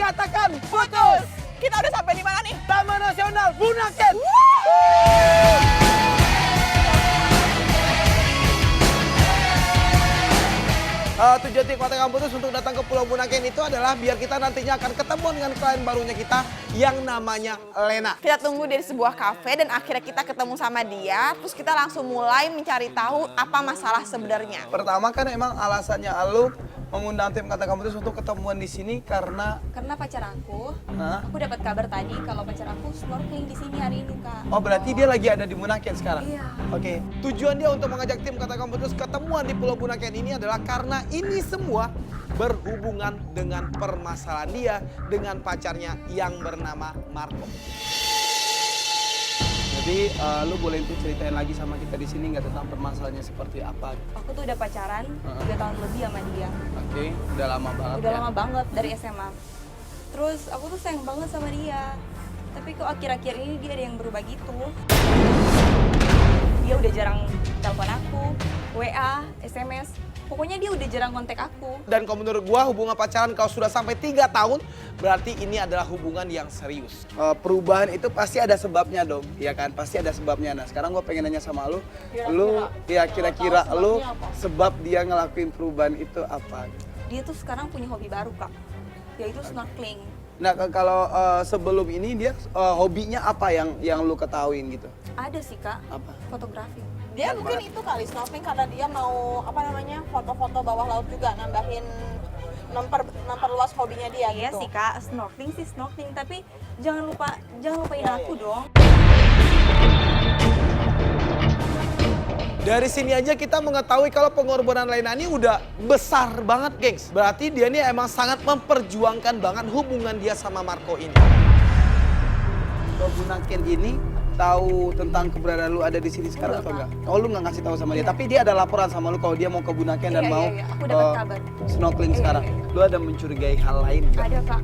Katakan putus. Kita udah sampai di mana nih? Taman Nasional Bunaken. Tujuan tim Katakan Putus untuk datang ke Pulau Bunaken itu adalah biar kita nantinya akan ketemu dengan klien barunya kita yang namanya Lena. Kita tunggu dari sebuah kafe dan akhirnya kita ketemu sama dia. Terus kita langsung mulai mencari tahu apa masalah sebenarnya. Pertama kan emang alasannya lu mengundang tim Katakan Putus untuk ketemuan di sini karena pacar aku, Hah? aku dapat kabar tadi kalau pacar aku snorkeling di sini hari ini, Kak. Oh berarti dia lagi ada di Bunaken sekarang? Iya. Oke. Tujuan dia untuk mengajak tim Katakan Putus ketemuan di Pulau Bunaken ini adalah karena ini semua berhubungan dengan permasalahan dia dengan pacarnya yang bernama Marco. Jadi lu boleh tuh ceritain lagi sama kita di sini nggak tentang permasalahannya seperti apa? Aku tuh udah pacaran 3 tahun lebih sama dia. Oke, udah lama banget Udah ya? lama banget dari SMA. Terus aku tuh sayang banget sama dia. Tapi kok akhir-akhir ini dia ada yang berubah gitu. Dia udah jarang telepon aku, WA, SMS. Pokoknya dia udah jarang kontak aku. Dan kalau menurut gua hubungan pacaran kalau sudah sampai 3 tahun berarti ini adalah hubungan yang serius. Perubahan itu pasti ada sebabnya dong, ya kan? Pasti ada sebabnya. Nah sekarang gua pengen nanya sama lu, kira-kira lu sebab dia ngelakuin perubahan itu apa? Dia tuh sekarang punya hobi baru, Kak. Yaitu snorkeling. Nah kalau sebelum ini dia hobinya apa yang lu ketahuin gitu? Ada sih, Kak. Apa? Fotografi. Dia mungkin itu kali snorkeling karena dia mau foto-foto bawah laut juga, nambahin memperluas hobinya dia Iya gitu. sih, Kak, snorkeling, tapi jangan lupain aku dong. Dari sini aja kita mengetahui kalau pengorbanan Lena ini udah besar banget, gengs. Berarti dia ini emang sangat memperjuangkan banget hubungan dia sama Marco ini. Bunaken ini tahu tentang keberadaan lu ada di sini sekarang atau enggak? Oh lu nggak ngasih tahu sama dia, tapi dia ada laporan sama lu kalau dia mau ke Bunaken dan mau Aku dapat kabar. snorkeling sekarang. Lu ada mencurigai hal lain nggak? Ada, Kak.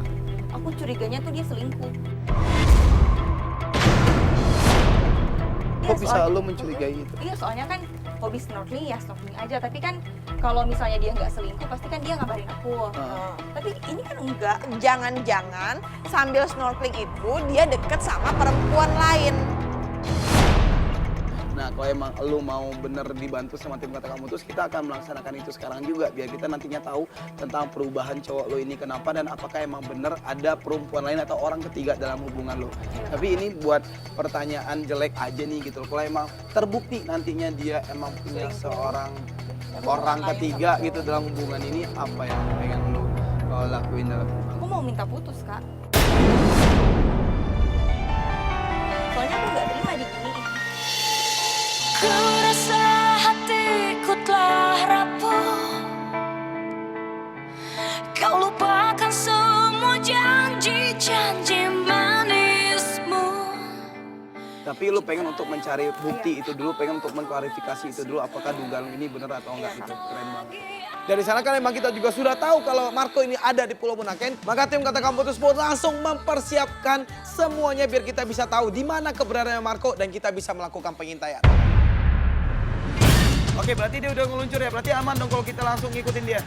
Aku curiganya tuh dia selingkuh. Kok bisa lu mencurigai itu? Iya, soalnya kan hobi snorkeling ya snorkeling aja. Tapi kan kalau misalnya dia nggak selingkuh, pasti kan dia ngabarin aku. Tapi ini kan enggak. Jangan-jangan sambil snorkeling itu dia deket sama perempuan lain. Nah, kalau emang lu mau bener dibantu sama tim Katakan Putus, kita akan melaksanakan itu sekarang juga. Biar kita nantinya tahu tentang perubahan cowok lu ini kenapa dan apakah emang bener ada perempuan lain atau orang ketiga dalam hubungan lu. Tapi ini buat pertanyaan jelek aja nih gitu. Kalau emang terbukti nantinya dia emang punya seorang orang ketiga gitu dalam hubungan ini, apa yang pengen lu lakuin dalam hubungan? Aku mau minta putus, Kak. Soalnya aku nggak terima diginiin. Ku rasa hatiku telah rapuh. Kau lupakan semua janji-janji manismu. Tapi lu pengen untuk mencari bukti itu dulu, pengen untuk mengklarifikasi itu dulu apakah dugaan lu ini benar atau enggak gitu. Keren banget. Dari sana kan emang kita juga sudah tahu kalau Marco ini ada di Pulau Bunaken, maka tim Katakan Putus pun langsung mempersiapkan semuanya biar kita bisa tahu di mana keberadaan Marco dan kita bisa melakukan pengintaian. Oke, berarti dia udah ngeluncur ya, berarti aman dong kalau kita langsung ngikutin dia.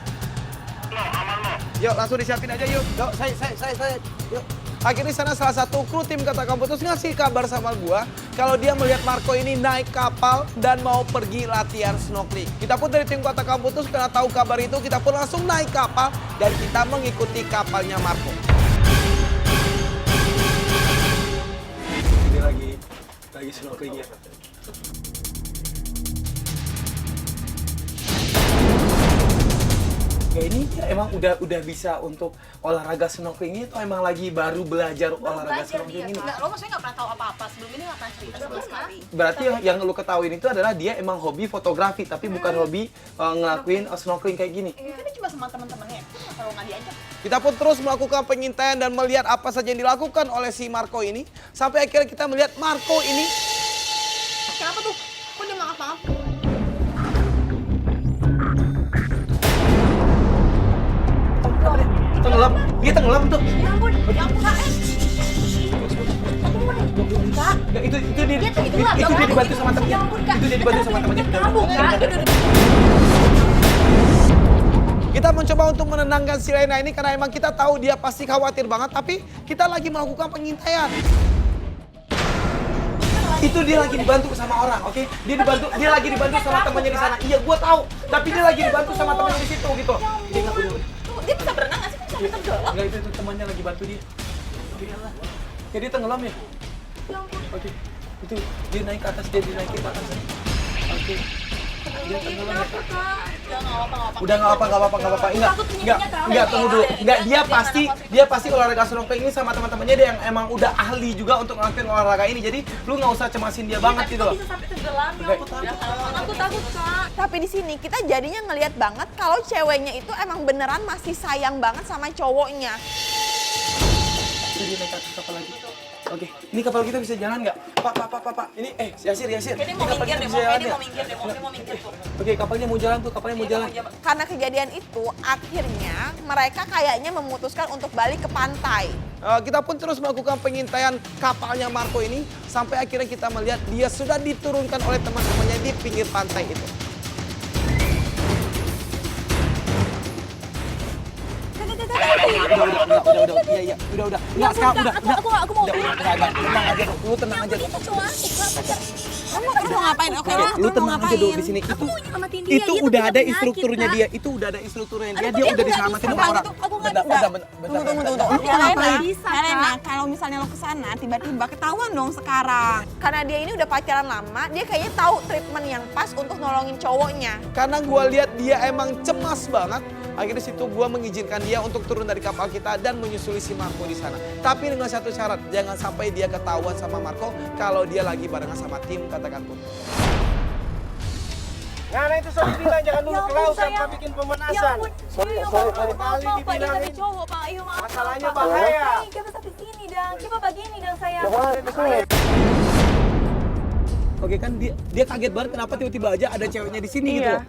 Aman lo. Yuk, langsung disiapin aja yuk. Yuk, saya. Yuk. Akhirnya sana salah satu kru tim Katakan Putus ngasih kabar sama gua kalau dia melihat Marco ini naik kapal dan mau pergi latihan snorkeling. Kita pun dari tim Katakan Putus karena tahu kabar itu, kita pun langsung naik kapal dan kita mengikuti kapalnya Marco. Ini lagi snorkeling ya. Ya ini emang udah bisa untuk olahraga snorkeling itu emang lagi baru belajar olahraga snorkeling ini. Enggak, lo maksudnya nggak pernah tahu apa-apa sebelum ini, nggak pernah cerita sama sekali. Berarti yang lu ketahuin itu adalah dia emang hobi fotografi tapi bukan hobi ngelakuin snorkeling kayak gini. Mungkin dia cuma sama teman-temannya, kalau nggak diajak. Kita pun terus melakukan pengintaian dan melihat apa saja yang dilakukan oleh si Marco ini sampai akhirnya kita melihat Marco ini. Kenapa tuh? Kok dia maaf-maaf? Tenggelam, dia tenggelam tuh. Ya ampun, Kak. Kak. Ya, itu dia Dia dibantu sama temennya. Ya ampun, Kak. Itu dia dibantu sama temennya. Kabur, Kak. Kita mencoba untuk menenangkan si Lena ini karena emang kita tahu dia pasti khawatir banget, tapi kita lagi melakukan pengintaian. Itu dia lagi dibantu sama orang, oke? Dia lagi dibantu sama temannya di sana. Iya, gua tahu. Tapi dia lagi dibantu sama temannya di situ gitu. Dia nggak udah. Dia bisa berenang nggak sih? Kok sampai tenggelam? Enggak, itu temannya lagi bantu dia. Oke. Ya dia tenggelam ya? Oke. Itu dia naik ke atas, dia dinaikin ke atas. Oke. Dia tenggelam ya. Udah nggak apa-apa. Enggak, tunggu dulu. Enggak, dia pasti olahraga snorkeling ini sama teman-temannya dia yang emang udah ahli juga untuk ngelakuin olahraga ini. Jadi lu nggak usah cemasin dia banget gitu loh. Bisa sampai tenggelam ya. Aku takut Kak. Tapi di sini kita jadinya ngelihat banget kalau ceweknya itu emang beneran masih sayang banget sama cowoknya. Itu dia naik ke atas kapal lagi. Oke, ini kapal kita bisa jalan nggak? Pak. Ini, Yasir. Kayaknya mau Ini kapal minggir kita deh, bisa jalan dia nggak? mau minggir tuh. Oke, kapalnya mau jalan tuh, kapalnya mau jalan. Karena kejadian itu akhirnya mereka kayaknya memutuskan untuk balik ke pantai. Kita pun terus melakukan pengintaian kapalnya Marco ini sampai akhirnya kita melihat dia sudah diturunkan oleh teman-temannya di pinggir pantai itu. Udah. Enggak, sekarang udah. Aku mau Udah, tenang aja dong. Lu tenang aja dong. Kamu mau ngapain? Oke, Lu tenang aja dong di sini. Itu udah ada instrukturnya dia. Dia udah diselamatin sama orang. Tunggu. Helena, kalau misalnya lo kesana tiba-tiba ketahuan dong sekarang. Karena dia ini udah pacaran lama, dia kayaknya tahu treatment yang pas untuk nolongin cowoknya. Karena gua lihat dia emang cemas banget. Akhirnya situ gua mengizinkan dia untuk turun dari kapal kita dan menyusuli si Marco di sana. Tapi dengan satu syarat, jangan sampai dia ketahuan sama Marco kalau dia lagi barengan sama tim katakan pun. Nah itu sorry bilang jangan dulu ke laut tanpa bikin pemanasan. Sorry, Pak, dia tapi cowok, Pak. Ayo, maaf. Masalahnya Pak. bahaya. Coba sampai sini, Dang. Coba begini, Dang, sayang. Oke kan dia kaget banget kenapa tiba-tiba aja ada ceweknya di sini gitu loh.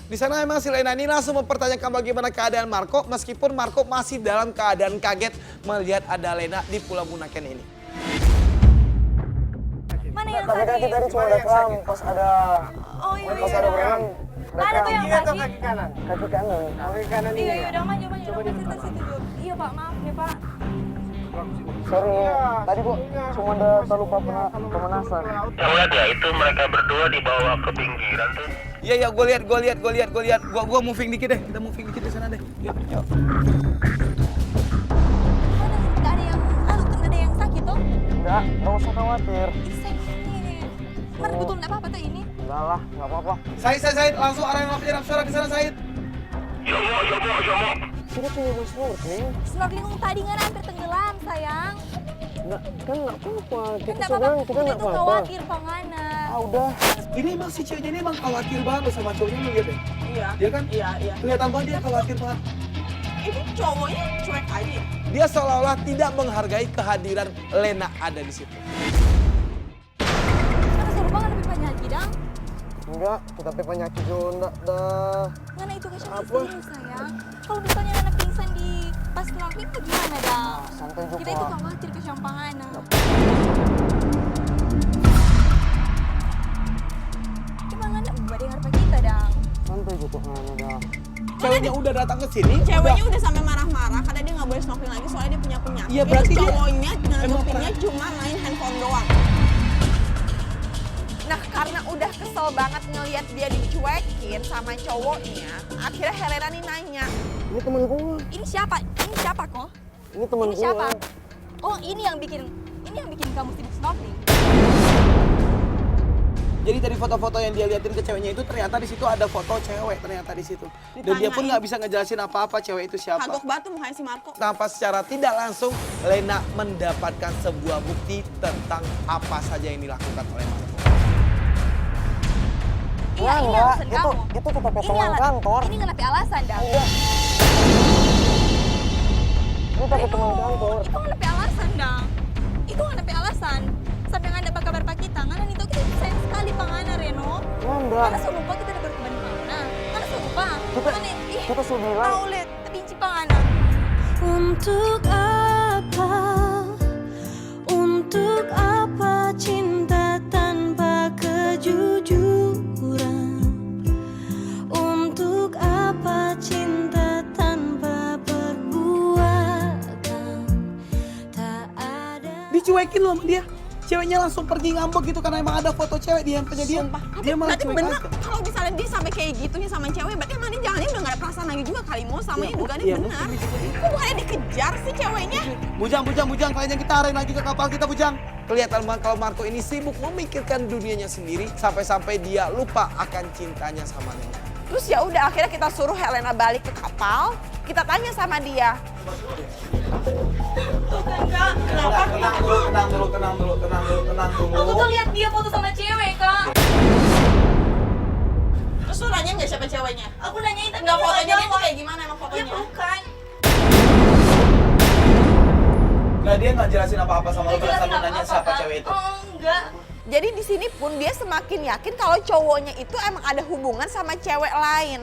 Di sana emang si Lena ini langsung mempertanyakan bagaimana keadaan Marco meskipun Marco masih dalam keadaan kaget melihat ada Lena di Pulau Bunaken ini. Mana yang Tapi kan kita tadi cuma datang pas ada Oh iya, pas ada berenang. Mana tuh yang Kiri atau sakit? kaki kanan? Kaki kanan. Kaki kanan ini. Iya, udah maju. Iya, Pak, maaf ya, Pak. Sorry, tadi gua cuma ada terlupa pemanasan. Lihat ya, itu mereka berdua dibawa ke pinggiran tuh. Iya, gue lihat. Gua moving dikit deh. Kita moving dikit di sana deh. Yuk. Nggak ada yang, kan ada yang sakit tuh. Nggak usah khawatir. Ih, sakit. Mana betul nggak apa-apa tuh ini? Enggak lah, nggak apa-apa. Said, langsung arahin penyeram suara di sana, Said. Yomo. Kita punya bus snorkeling. Snorkeling tadi nggak hampir tenggelam, sayang. Nggak apa-apa. Kita Nggak sudah, apa-apa, kita nggak tuh apa-apa. khawatir, Pangana. Udah. Ini emang si ceweknya ini emang khawatir banget sama cowoknya lu lihat deh. Iya. Dia kan? Iya. Kelihatan banget dia khawatir banget. Ini cowoknya cuek aja ya? Dia seolah-olah tidak menghargai kehadiran Lena ada di situ. Kenapa seru banget lebih banyak Dang? Enggak, kita penyakit juga enggak dah. Ngana itu kasih Apa? serius, sayang. Kalau misalnya anak pingsan di pas snorkeling itu gimana, Dang? Santai juga. Kita itu khawatir ke Pangana. Coba Ngana buat dengar apa kita, Dang? Santai juga mana dah. Ceweknya udah datang ke sini. Ceweknya udah sampai marah-marah karena dia nggak boleh snorkeling lagi soalnya dia punya penyakit. Iya, berarti dia- cowoknya Emang nanggepinnya cuma main handphone doang. Nah karena udah kesel banget ngelihat dia dicuekin sama cowoknya, akhirnya Helena nih nanya, Ini temen gua. Ini siapa? Ini siapa kok? Ini temen Ini gua. siapa? Oh, ini yang bikin kamu sibuk snorkeling. Jadi dari foto-foto yang dia liatin ke ceweknya itu ternyata di situ ada foto cewek ternyata di situ. Dan dia pun Ditanyain. nggak bisa ngejelasin apa-apa cewek itu siapa. kagok batu mukanya si Marco. Tanpa secara tidak langsung Lena mendapatkan sebuah bukti tentang apa saja yang dilakukan oleh Marco. Iya, ini enggak. alasan kamu. Itu kita teman kantor. Ini nggak lebih alasan, Dang. Ini tapi teman kantor. Itu nggak lebih alasan, Dang. Itu nggak lebih alasan. Sampai nggak ada kabar Pak kita, Ngana itu kita sayang sekali Pangana, Reno. Enggak. Ngana suruh lupa kita ada berteman Pangana. Ngana suruh lupa. Kita sudah bilang. Tahu lihat, benci Pangana. Untuk apa? Untuk apa cinta tanpa kejujuran? Untuk apa yakin lo sama dia. Ceweknya langsung pergi ngambek gitu karena emang ada foto cewek di handphonenya dia. Sumpah. Dia malah Berarti cuek bener aja. kalau misalnya dia sampai kayak gitunya sama cewek, berarti emang dia jangannya udah gak ada perasaan lagi juga kali mau sama ini dugaannya iya, benar. mungkin bisa jadi. Kok bukannya dikejar sih ceweknya? Bujang, kalian kita arahin lagi ke kapal kita, Bujang. Kelihatan banget kalau Marco ini sibuk memikirkan dunianya sendiri sampai-sampai dia lupa akan cintanya sama Nena. Terus ya udah akhirnya kita suruh Helena balik ke kapal, kita tanya sama dia. Tenang dulu. Aku tuh lihat dia foto sama cewek, Kak. Terus lu nanya nggak siapa ceweknya? Aku nanyain tapi Nggak dia fotonya dia tuh jawab. kayak gimana emang Ya fotonya? bukan. Nah, dia nggak jelasin apa-apa sama lo Nggak berdasarkan jelasin nanya apa-apa, siapa Kak. cewek itu. Oh, enggak. Jadi di sini pun dia semakin yakin kalau cowoknya itu emang ada hubungan sama cewek lain.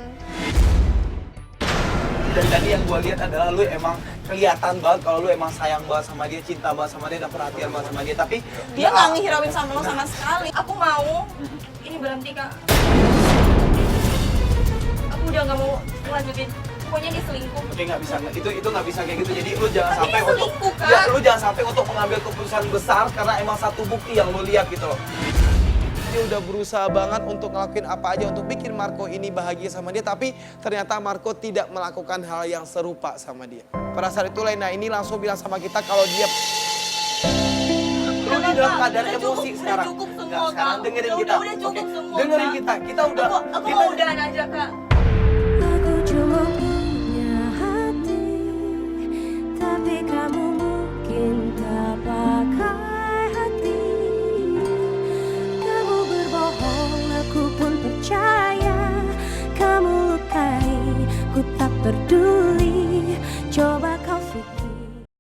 Dan tadi yang gue lihat adalah lu emang kelihatan banget kalau lu emang sayang banget sama dia, cinta banget sama dia, dan perhatian banget sama dia. Tapi Dia nggak ngehirauin sama lo sama sekali. Aku mau ini berhenti, Kak. Aku udah nggak mau lanjutin. Pokoknya dia selingkuh. Oke, nggak bisa, itu nggak bisa kayak gitu. Jadi lu jangan Tapi sampai dia untuk selingkuh, Kak. ya lu jangan sampai untuk mengambil keputusan besar karena emang satu bukti yang lu lihat gitu loh. Dia udah berusaha banget untuk ngelakuin apa aja untuk bikin Marco ini bahagia sama dia, tapi ternyata Marco tidak melakukan hal yang serupa sama dia. Pada saat itu Lena ini langsung bilang sama kita kalau dia lu di dalam keadaan Udah emosi cukup, sekarang. udah cukup semua, Nggak, sekarang Kak. dengerin Udah kita. cukup Oke? semua, Dengerin Kak. kita udah Aku mau udahan aja, Kak.